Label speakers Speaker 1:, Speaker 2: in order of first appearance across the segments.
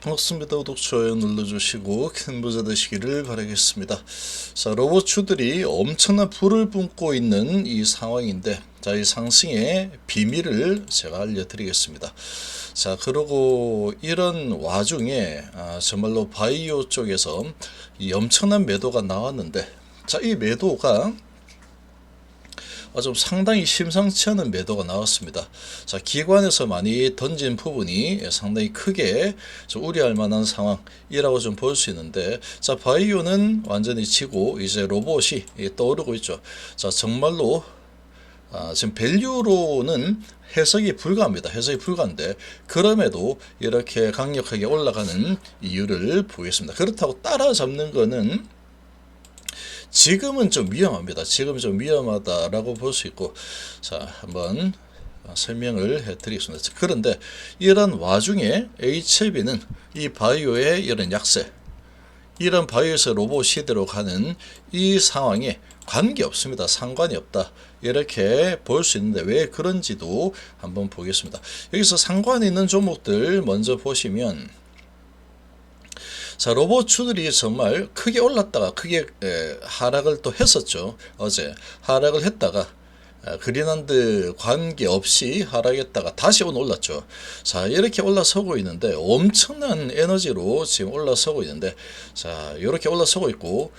Speaker 1: 반갑습니다. 구독, 좋아요 눌러주시고 큰 부자 되시기를 바라겠습니다. 자, 로봇추들이 엄청난 불을 뿜고 있는 이 상황인데, 자, 이 상승의 비밀을 제가 알려드리겠습니다. 자, 그리고 이런 와중에 정말로 바이오 쪽에서 이 엄청난 매도가 나왔는데, 자, 이 매도가 좀 상당히 심상치 않은 매도가 나왔습니다. 자, 기관에서 많이 던진 부분이 상당히 크게 좀 우려할 만한 상황이라고 좀 볼 수 있는데, 자, 바이오는 완전히 지고 이제 로봇이 떠오르고 있죠. 자, 정말로 지금 밸류로는 해석이 불가합니다. 해석이 불가한데, 그럼에도 이렇게 강력하게 올라가는 이유를 보겠습니다. 그렇다고 따라잡는 거는 지금은 좀 위험합니다. 지금 좀 위험하다라고 볼 수 있고, 자, 한번 설명을 해드리겠습니다. 그런데 이런 와중에 HLB는 이 바이오의 이런 약세, 이런 바이오에서 로봇 시대로 가는 이 상황에 관계 없습니다. 상관이 없다. 이렇게 볼 수 있는데 왜 그런지도 한번 보겠습니다. 여기서 상관이 있는 종목들 먼저 보시면, 자, 로봇추들이 정말 크게 올랐다가 크게 하락을 또 했었죠. 어제 하락을 했다가 그린한드 관계없이 하락했다가 다시 오늘 올랐죠. 자, 이렇게 올라서고 있는데 엄청난 에너지로 지금 올라서고 있는데, 자, 이렇게 올라서고 있고,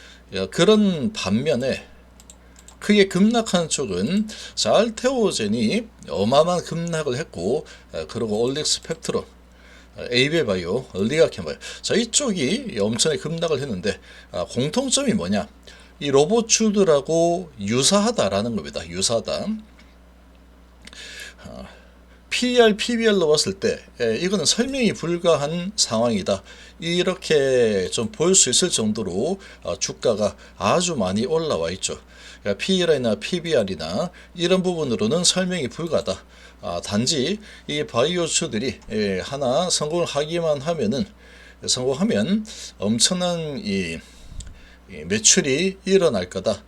Speaker 1: 그런 반면에 크게 급락한 쪽은, 자, 알테오젠이 어마어마한 급락을 했고, 그리고 올릭스 펩트론, 에이베 바이오, 리가켄 바이오. 자, 이쪽이 엄청나게 급락을 했는데, 공통점이 뭐냐? 이 로봇추들하고 유사하다라는 겁니다. 유사하다. PER, PBR로 봤을 때 이거는 설명이 불가한 상황이다. 이렇게 좀 볼 수 있을 정도로 주가가 아주 많이 올라와 있죠. PER이나 PBR이나 이런 부분으로는 설명이 불가하다. 단지 이 바이오추들이 하나 성공을 하기만 하면은, 성공하면 엄청난 이 매출이 일어날 거다.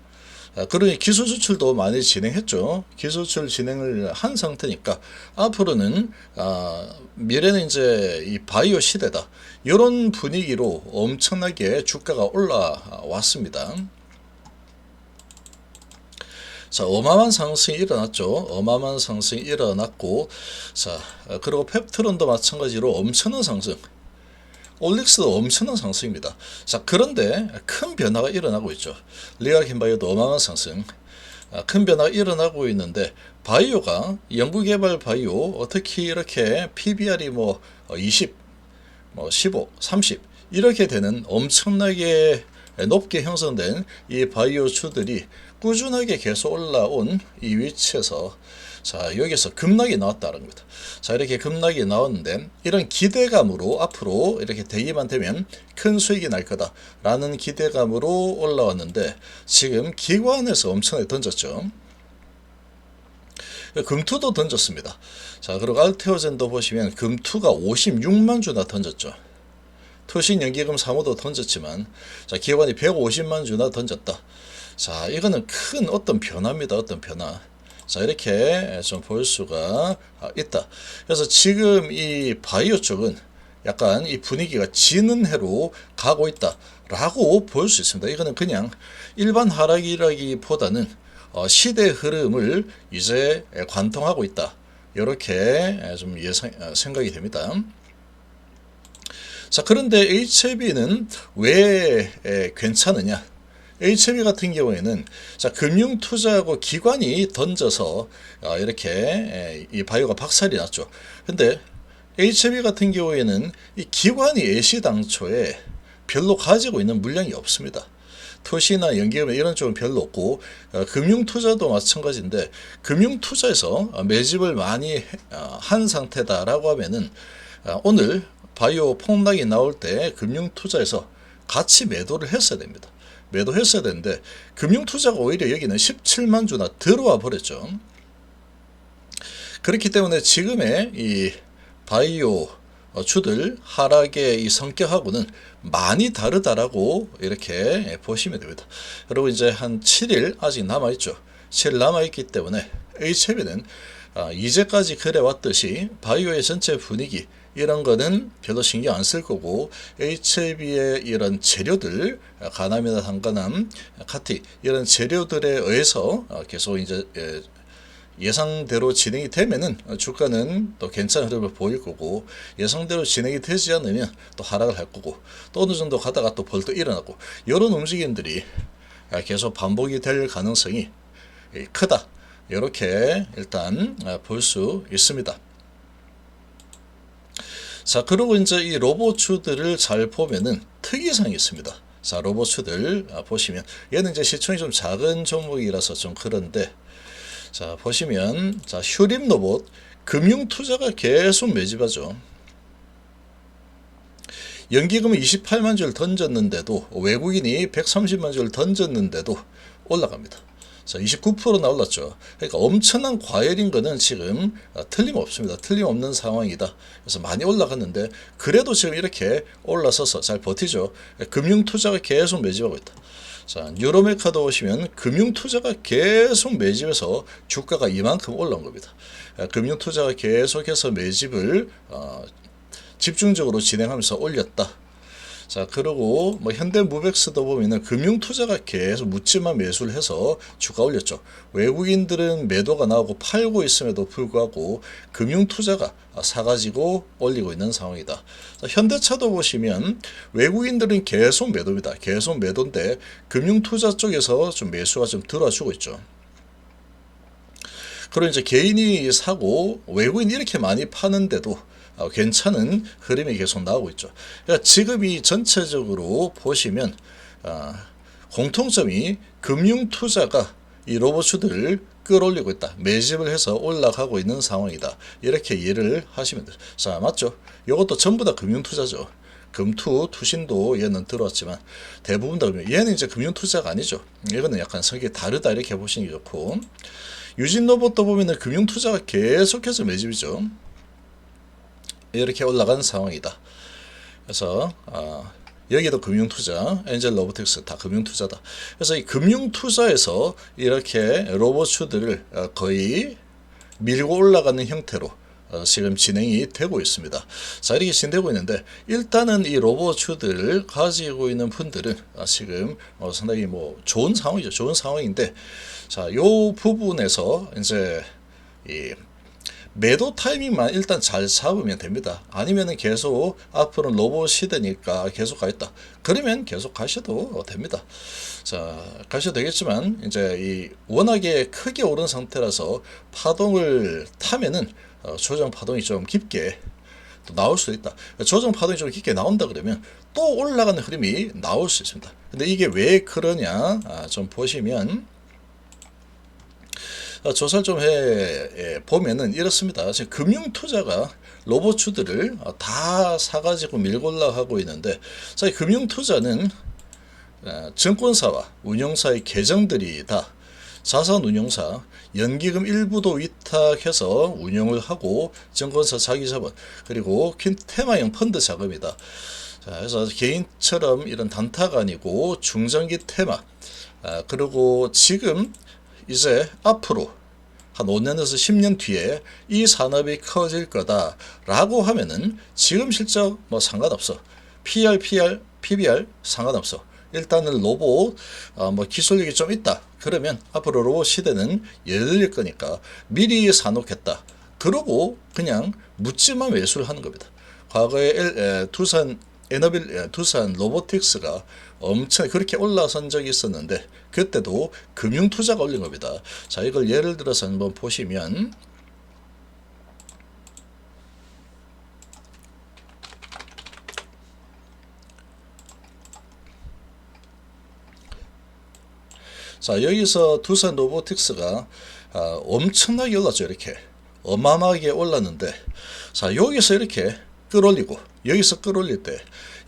Speaker 1: 그러니 기술 수출도 많이 진행했죠. 기술 수출 진행을 한 상태니까 앞으로는 미래는 이제 이 바이오 시대다. 이런 분위기로 엄청나게 주가가 올라왔습니다. 자, 어마어마한 상승이 일어났죠. 어마어마한 상승이 일어났고, 자, 그리고 펩트론도 마찬가지로 엄청난 상승. 올릭스도 엄청난 상승입니다. 자, 그런데 큰 변화가 일어나고 있죠. 리가켄바이오도 어마어마한 상승. 큰 변화가 일어나고 있는데, 바이오가 연구개발 바이오, 특히 이렇게 PBR이 20, 15, 30 이렇게 되는 엄청나게 높게 형성된 이 바이오추들이 꾸준하게 계속 올라온 이 위치에서, 자, 여기서 급락이 나왔다는 겁니다. 자, 이렇게 급락이 나왔는데, 이런 기대감으로 앞으로 이렇게 대기만 되면 큰 수익이 날 거다라는 기대감으로 올라왔는데, 지금 기관에서 엄청나게 던졌죠. 금투도 던졌습니다. 자, 그리고 알테오젠도 보시면 금투가 56만 주나 던졌죠. 투신연기금 사모도 던졌지만, 자, 기관이 150만 주나 던졌다. 자, 이거는 큰 어떤 변화입니다. 어떤 변화. 자, 이렇게 좀 볼 수가 있다. 그래서 지금 이 바이오 쪽은 약간 이 분위기가 지는 해로 가고 있다라고 볼 수 있습니다. 이거는 그냥 일반 하락이라기보다는 시대 흐름을 이제 관통하고 있다. 이렇게 좀 생각이 됩니다. 자, 그런데 HLB는 왜 괜찮으냐? HLB 같은 경우에는, 자, 금융투자하고 기관이 던져서 이렇게 이 바이오가 박살이 났죠. 근데 HLB 같은 경우에는 이 기관이 애시당초에 별로 가지고 있는 물량이 없습니다. 토시나 연기금 이런 쪽은 별로 없고, 금융투자도 마찬가지인데, 금융투자에서 매집을 많이 한 상태다라고 하면은, 오늘 바이오 폭락이 나올 때 금융투자에서 같이 매도를 했어야 됩니다. 매도했어야 되는데, 금융투자가 오히려 여기는 17만 주나 들어와 버렸죠. 그렇기 때문에 지금의 이 바이오 주들 하락의 이 성격하고는 많이 다르다라고 이렇게 보시면 됩니다. 그리고 이제 한 7일 아직 남아있죠. 7일 남아있기 때문에 HLB는 이제까지 그래왔듯이 바이오의 전체 분위기, 이런 거는 별로 신경 안 쓸 거고 HAB의 이런 재료들 간암이나 단간암, 카티 이런 재료들에 의해서 계속 이제 예상대로 진행이 되면은 주가는 또 괜찮은 흐름을 보일 거고 예상대로 진행이 되지 않으면 또 하락을 할 거고 또 어느 정도 가다가 또 벌떡 일어나고 이런 움직임들이 계속 반복이 될 가능성이 크다. 이렇게 일단 볼 수 있습니다. 자, 그리고 이제 이 로봇추들을 잘 보면은 특이사항이 있습니다. 자, 로봇추들 보시면 얘는 이제 시총이 좀 작은 종목이라서 좀 그런데 자, 보시면 자, 휴림 로봇 금융투자가 계속 매집하죠. 연기금은 28만 주를 던졌는데도 외국인이 130만 주를 던졌는데도 올라갑니다. 자, 29%나 올랐죠. 그러니까 엄청난 과열인 거는 지금 틀림없습니다. 틀림없는 상황이다. 그래서 많이 올라갔는데 그래도 지금 이렇게 올라서서 잘 버티죠. 금융투자가 계속 매집하고 있다. 자, 뉴로메카도 보시면 금융투자가 계속 매집해서 주가가 이만큼 올라온 겁니다. 금융투자가 계속해서 매집을 집중적으로 진행하면서 올렸다. 자, 그리고 뭐 현대무백스도 보면은 금융투자가 계속 묻지마 매수를 해서 주가 올렸죠. 외국인들은 매도가 나오고 팔고 있음에도 불구하고 금융투자가 사가지고 올리고 있는 상황이다. 자, 현대차도 보시면 외국인들은 계속 매도입니다. 계속 매도인데 금융투자 쪽에서 좀 매수가 좀 들어주고 있죠. 그리고 이제 개인이 사고 외국인이 이렇게 많이 파는데도 괜찮은 흐름이 계속 나오고 있죠. 그러니까 지금 이 전체적으로 보시면 공통점이 금융투자가 이 로봇추들을 끌어올리고 있다. 매집을 해서 올라가고 있는 상황이다. 이렇게 이해를 하시면 돼요. 자, 맞죠? 이것도 전부 다 금융투자죠. 금투, 투신도 얘는 들어왔지만 대부분 다 얘는 이제 금융투자가 아니죠. 이거는 약간 성격이 다르다 이렇게 보시는 게 좋고 유진로봇도 보면은 금융투자가 계속해서 매집이죠. 이렇게 올라간 상황이다. 그래서 여기도 금융투자, 엔젤 로보틱스 다 금융투자다. 그래서 이 금융투자에서 이렇게 로봇추들을 거의 밀고 올라가는 형태로 지금 진행이 되고 있습니다. 자, 이렇게 진행되고 있는데 일단은 이 로봇추들을 가지고 있는 분들은 지금 상당히 뭐 좋은 상황이죠. 좋은 상황인데 자, 요 부분에서 이제 이 매도 타이밍만 일단 잘 잡으면 됩니다. 아니면은 계속 앞으로는 로봇 시대니까 계속 가겠다. 그러면 계속 가셔도 됩니다. 자, 가셔도 되겠지만 이제 이 워낙에 크게 오른 상태라서 파동을 타면은 조정 파동이 좀 깊게 또 나올 수 있다. 조정 파동이 좀 깊게 나온다 그러면 또 올라가는 흐름이 나올 수 있습니다. 근데 이게 왜 그러냐 좀 보시면 조사를 좀 보면은 이렇습니다. 지금 금융투자가 로봇추들을 다 사가지고 밀고 올라가고 있는데, 자, 금융투자는 증권사와 운용사의 계정들이 다 자산운용사, 연기금 일부도 위탁해서 운용을 하고 증권사 자기자본 그리고 테마형 펀드 자금이다. 자, 그래서 개인처럼 이런 단타가 아니고 중장기 테마, 그리고 지금 이제 앞으로 한 5년에서 10년 뒤에 이 산업이 커질 거다라고 하면은 지금 실적 뭐 상관없어. PR, PBR 상관없어. 일단은 로봇 뭐 기술력이 좀 있다. 그러면 앞으로 로봇 시대는 열릴 거니까 미리 사놓겠다. 그러고 그냥 묻지마 매수를 하는 겁니다. 과거에 두산 로보틱스가 엄청 그렇게 올라선 적이 있었는데 그때도 금융투자가 올린 겁니다. 자, 이걸 예를 들어서 한번 보시면 자, 여기서 두산 로보틱스가 엄청나게 올랐죠. 이렇게 어마어마하게 올랐는데 자, 여기서 이렇게 끌어올리고 여기서 끌어올릴 때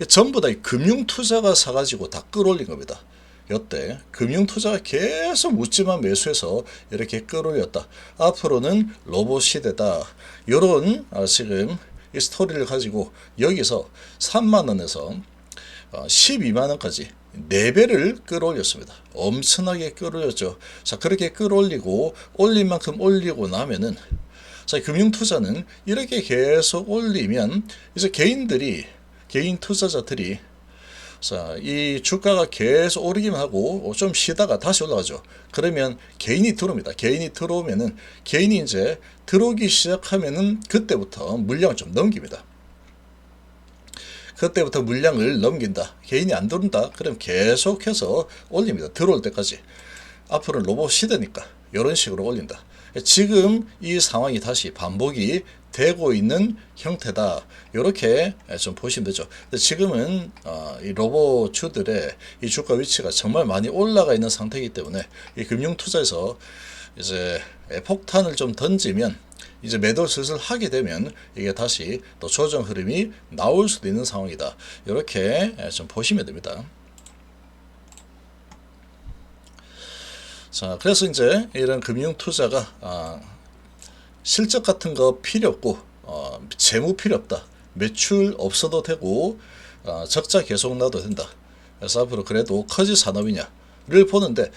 Speaker 1: 전부 다 금융투자가 사가지고 다 끌어올린 겁니다. 이때 금융투자가 계속 묻지마 매수해서 이렇게 끌어올렸다. 앞으로는 로봇 시대다. 이런 지금 이 스토리를 가지고 여기서 3만원에서 12만원까지 4배를 끌어올렸습니다. 엄청나게 끌어올렸죠. 자, 그렇게 끌어올리고 올린 만큼 올리고 나면은 자, 금융투자는 이렇게 계속 올리면 이제 개인 투자자들이 자, 이 주가가 계속 오르기만 하고 좀 쉬다가 다시 올라가죠. 그러면 개인이 들어옵니다. 개인이 들어오면은 개인이 이제 들어오기 시작하면은 그때부터 물량을 좀 넘깁니다. 그때부터 물량을 넘긴다. 개인이 안 들어온다. 그럼 계속해서 올립니다. 들어올 때까지. 앞으로는 로봇 시대니까 이런 식으로 올린다. 지금 이 상황이 다시 반복이 되고 있는 형태다. 이렇게 좀 보시면 되죠. 지금은 이 로봇주들의 이 주가 위치가 정말 많이 올라가 있는 상태이기 때문에 이 금융투자에서 이제 폭탄을 좀 던지면 이제 매도를 슬슬 하게 되면 이게 다시 또 조정 흐름이 나올 수도 있는 상황이다. 이렇게 좀 보시면 됩니다. 자, 그래서 이제 이런 금융 투자가 실적 같은 거 필요 없고 재무 필요 없다. 매출 없어도 되고 적자 계속 나도 된다. 그래서 앞으로 그래도 커지 산업이냐를 보는데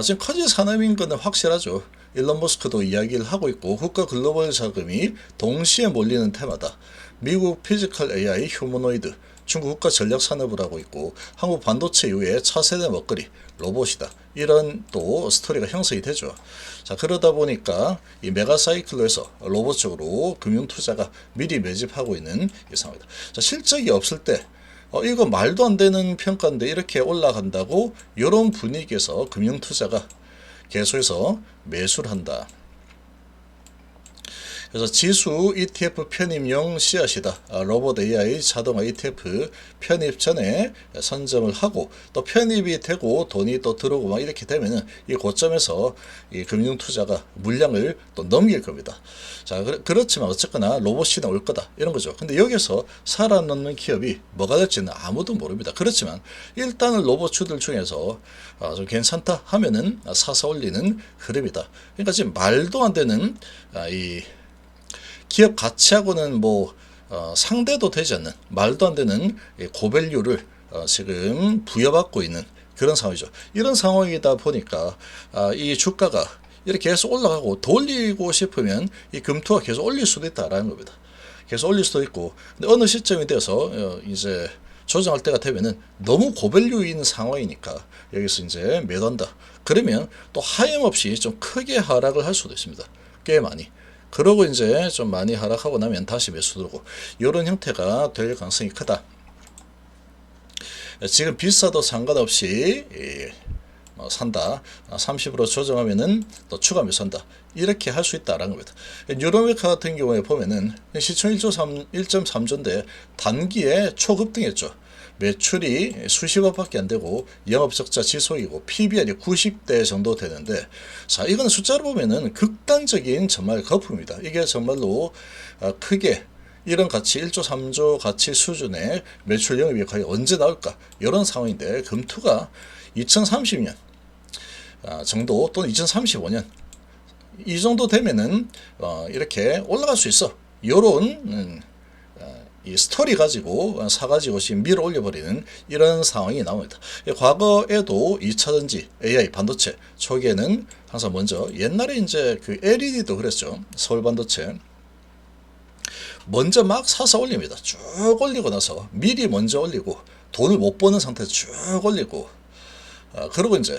Speaker 1: 지금 커지 산업인 거는 확실하죠. 일론 머스크도 이야기를 하고 있고 국가 글로벌 자금이 동시에 몰리는 테마다. 미국 피지컬 AI 휴머노이드, 중국 국가 전략 산업을 하고 있고 한국 반도체 이후에 차세대 먹거리 로봇이다. 이런 또 스토리가 형성이 되죠. 자, 그러다 보니까 이 메가 사이클로 해서 로봇 쪽으로 금융 투자가 미리 매집하고 있는 이 상황이다. 자, 실적이 없을 때 이거 말도 안 되는 평가인데 이렇게 올라간다고 이런 분위기에서 금융 투자가 계속해서 매수를 한다. 그래서 지수 ETF 편입용 씨앗이다. 로봇 AI 자동화 ETF 편입 전에 선점을 하고 또 편입이 되고 돈이 또 들어오고 막 이렇게 되면은 이 고점에서 이 금융 투자가 물량을 또 넘길 겁니다. 자, 그렇지만 어쨌거나 로봇 시대 올 거다 이런 거죠. 근데 여기서 살아남는 기업이 뭐가 될지는 아무도 모릅니다. 그렇지만 일단은 로봇주들 중에서 좀 괜찮다 하면은 사서 올리는 흐름이다. 그러니까 지금 말도 안 되는 이 기업 가치하고는 상대도 되지 않는 말도 안 되는 고밸류를 지금 부여받고 있는 그런 상황이죠. 이런 상황이다 보니까 이 주가가 이렇게 계속 올라가고 돌리고 싶으면 이 금투가 계속 올릴 수도 있다라는 겁니다. 계속 올릴 수도 있고, 근데 어느 시점이 되어서 이제 조정할 때가 되면은 너무 고밸류인 상황이니까 여기서 이제 매도한다. 그러면 또 하염없이 좀 크게 하락을 할 수도 있습니다. 꽤 많이. 그러고 이제 좀 많이 하락하고 나면 다시 매수 들고 이런 형태가 될 가능성이 크다. 지금 비싸도 상관없이 산다. 30% 조정하면은 또 추가 매수한다. 이렇게 할 수 있다라는 겁니다. 뉴로메카 같은 경우에 보면은 시총 1.3조인데 단기에 초급등했죠. 매출이 수십억밖에 안 되고 영업적자 지속이고 PBR이 90대 정도 되는데, 자, 이건 숫자로 보면은 극단적인 정말 거품입니다. 이게 정말로 크게 이런 가치 1조 3조 가치 수준의 매출 영업이 과연 언제 나올까 이런 상황인데, 금투가 2030년 정도 또는 2035년 이 정도 되면은 이렇게 올라갈 수 있어. 요런 이 스토리 가지고 사가지고 지금 밀어 올려버리는 이런 상황이 나옵니다. 과거에도 2차전지, AI, 반도체 초기에는 항상 먼저 옛날에 이제 그 LED도 그랬죠. 서울반도체. 먼저 막 사서 올립니다. 쭉 올리고 나서 미리 먼저 올리고 돈을 못 버는 상태에서 쭉 올리고 그러고 이제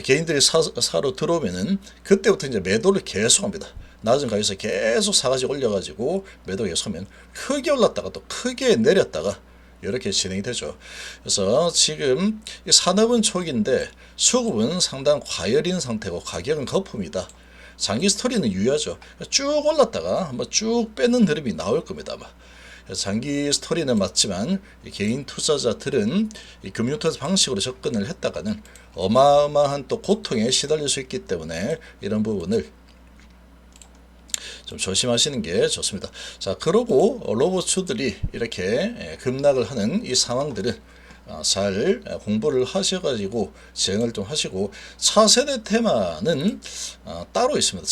Speaker 1: 개인들이 사러 들어오면은 그때부터 이제 매도를 계속합니다. 낮은 가격에서 계속 사가지고 올려가지고 매도 계속하면 크게 올랐다가 또 크게 내렸다가 이렇게 진행이 되죠. 그래서 지금 산업은 초기인데 수급은 상당 과열인 상태고 가격은 거품이다. 장기 스토리는 유효하죠. 쭉 올랐다가 한번 쭉 빼는 흐름이 나올 겁니다. 아마. 장기 스토리는 맞지만 개인 투자자들은 이 금융투자 방식으로 접근을 했다가는 어마어마한 또 고통에 시달릴 수 있기 때문에 이런 부분을 좀 조심하시는 게 좋습니다. 자, 그러고 로봇주들이 이렇게 급락을 하는 이 상황들은 잘 공부를 하셔가지고 진행을 좀 하시고, 차세대 테마는 따로 있습니다.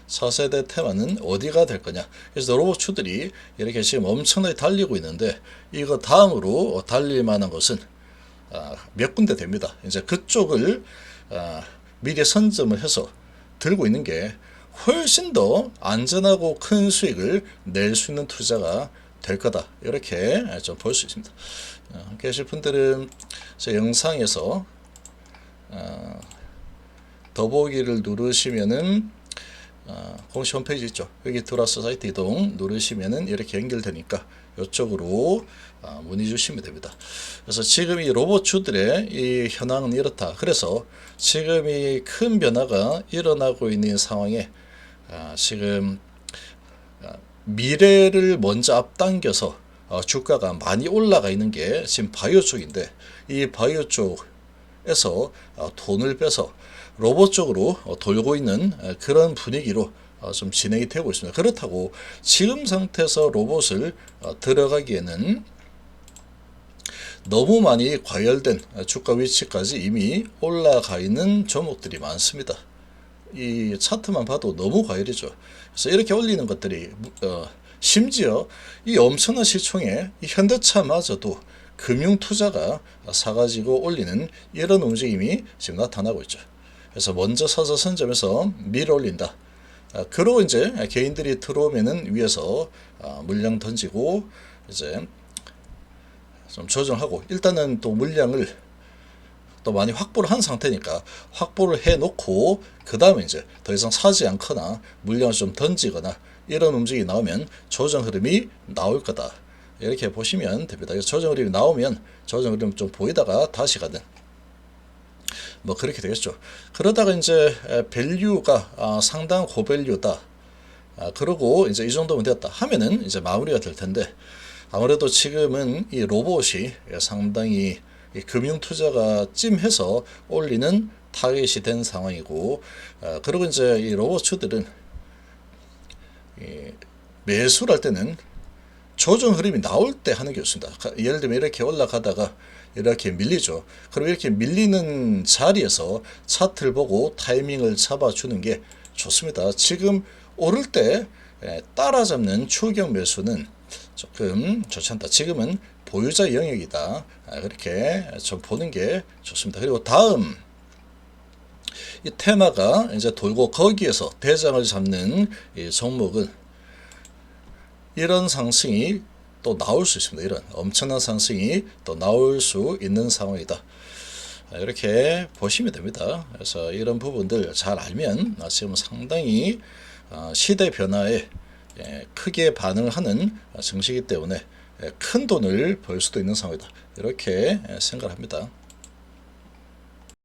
Speaker 1: 차세대 테마는 어디가 될 거냐. 그래서 로봇주들이 이렇게 지금 엄청나게 달리고 있는데, 이거 다음으로 달릴 만한 것은 몇 군데 됩니다. 이제 그쪽을 미리 선점을 해서 들고 있는 게 훨씬 더 안전하고 큰 수익을 낼 수 있는 투자가 될 거다. 이렇게 좀 볼 수 있습니다. 함께 하실 분들은 제 영상에서 더보기를 누르시면은 공식 홈페이지 있죠. 여기 들어와서 사이트 이동 누르시면은 이렇게 연결되니까 이쪽으로 문의 주시면 됩니다. 그래서 지금 이 로봇주들의 이 현황은 이렇다. 그래서 지금 이 큰 변화가 일어나고 있는 상황에 지금 미래를 먼저 앞당겨서 주가가 많이 올라가 있는 게 지금 바이오 쪽인데, 이 바이오 쪽에서 돈을 빼서 로봇 쪽으로 돌고 있는 그런 분위기로 좀 진행이 되고 있습니다. 그렇다고 지금 상태에서 로봇을 들어가기에는 너무 많이 과열된 주가 위치까지 이미 올라가 있는 종목들이 많습니다. 이 차트만 봐도 너무 과열이죠. 그래서 이렇게 올리는 것들이 심지어 이 엄청난 시총에 이 현대차마저도 금융투자가 사가지고 올리는 이런 움직임이 지금 나타나고 있죠. 그래서 먼저 서서 선점해서 밀어 올린다. 그러고 이제 개인들이 들어오면은 위에서 물량 던지고 이제 좀 조정하고, 일단은 또 물량을 또 많이 확보를 한 상태니까 확보를 해 놓고 그 다음에 이제 더 이상 사지 않거나 물량을 좀 던지거나 이런 움직임이 나오면 조정 흐름이 나올 거다. 이렇게 보시면 됩니다. 조정 흐름이 나오면 조정 흐름 좀 보이다가 다시 가든 뭐 그렇게 되겠죠. 그러다가 이제 밸류가 상당 고밸류다. 그러고 이제 이 정도면 됐다 하면은 이제 마무리가 될 텐데, 아무래도 지금은 이 로봇이 상당히 이 금융투자가 찜해서 올리는 타겟이 된 상황이고, 그리고 이제 이 로봇주들은 매수를 할 때는 조정 흐름이 나올 때 하는 게 좋습니다. 예를 들면 이렇게 올라가다가 이렇게 밀리죠. 그럼 이렇게 밀리는 자리에서 차트를 보고 타이밍을 잡아주는 게 좋습니다. 지금 오를 때 따라잡는 추격 매수는 조금 좋지 않다. 지금은 보유자 영역이다. 그렇게 좀 보는 게 좋습니다. 그리고 다음 이 테마가 이제 돌고 거기에서 대장을 잡는 이 종목은 이런 상승이 또 나올 수 있습니다. 이런 엄청난 상승이 또 나올 수 있는 상황이다. 이렇게 보시면 됩니다. 그래서 이런 부분들 잘 알면 지금 상당히 시대 변화에 크게 반응하는 증시이기 때문에 큰 돈을 벌 수도 있는 상황이다. 이렇게 생각합니다.